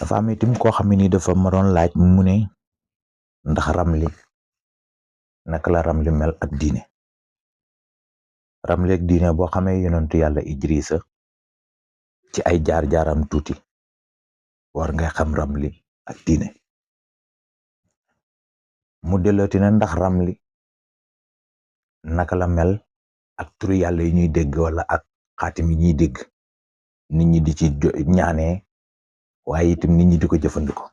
dafa am itam koo xam ne ni dafa ma doon laaj mu ne ndax ramli naka la ramli mel ak diine. Ramli ak diine boo xamee yonentu yàlla Idrissa ci ay jaar-jaaram tuuti war ngay xam ramli ak diine. mu dellooti na ndax ramli naka la mel ak turu yàlla yi ñuy dégg wala ak xaatim yi ñuy dégg nit ñi di ci ñaanee waaye itam nit ñi di ko jëfandikoo.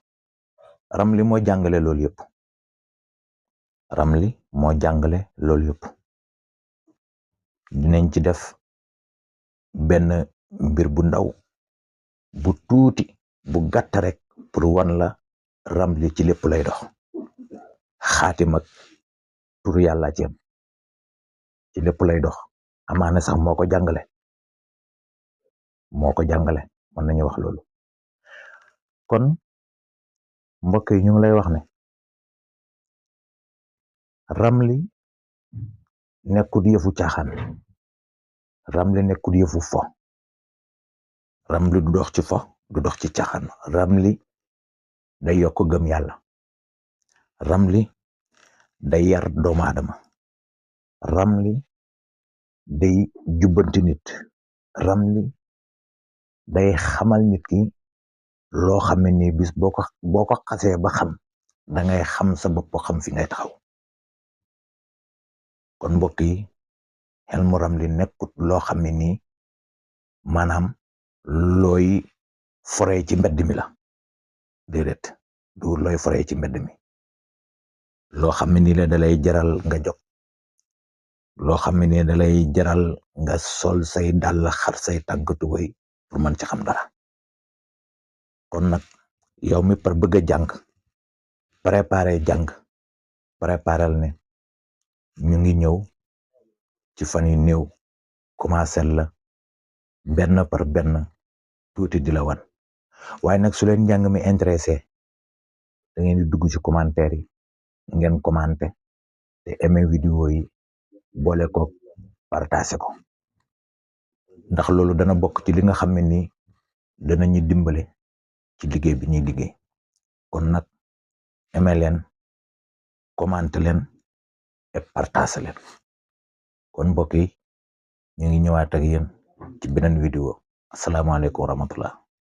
ramli moo jàngale loolu yëpp. ramli moo jàngale loolu yëpp. dinañ ci def benn mbir bu ndaw bu tuuti bu gàtt rek pour wan la ramli ci lépp lay dox. xaatim ak turu yàlla ci am ci lépp lay dox. amaana sax moo ko jàngale mën nañu wax loolu. kon mbokk yi ñu ngi lay wax ne ramli nekkut yëfu caaxaan. ramli nekkut yëfu fo. ramli du dox ci fo du dox ci caaxaan. ramli day yokk gëm yàlla. ramli day yar doomu aadama. ramli day jubbanti nit. ramli day xamal nit ki loo xam ne nii bis boo ko xasee ba xam dangay xam sa bopp xam fi ngay taxaw. kon mbokk yi xel mu ramli nekkut loo xam ne nii maanaam looy foree ci mbedd mi la. déedéet du looy foree ci mbedd mi. loo xam ne nii la dalay jaral nga jóg. loo xam ne nii dalay jaral nga sol say dàll xar say tànk tubéy pour mën ci xam dara. kon nag yow mi par bëgg a jàng préparel ne ñu ngi ñëw ci fan yu néew commencé la benn par benn tuuti di la wan. waaye nag su leen njàng mi intéressé da ngeen di dugg ci commentaire yi ngeen commenté te aimé vidéo yi boole ko partagé ko ndax loolu dana bokk ci li nga xam ne nii danañu dimbale ci liggéey bi ñuy liggéey. kon nag aimé leen commenté leen et partagé leen. kon mbokk yi ñu ngi ñëwaat ak yéen ci beneen vidéo. asalaamaaleykum wa rahmatullah.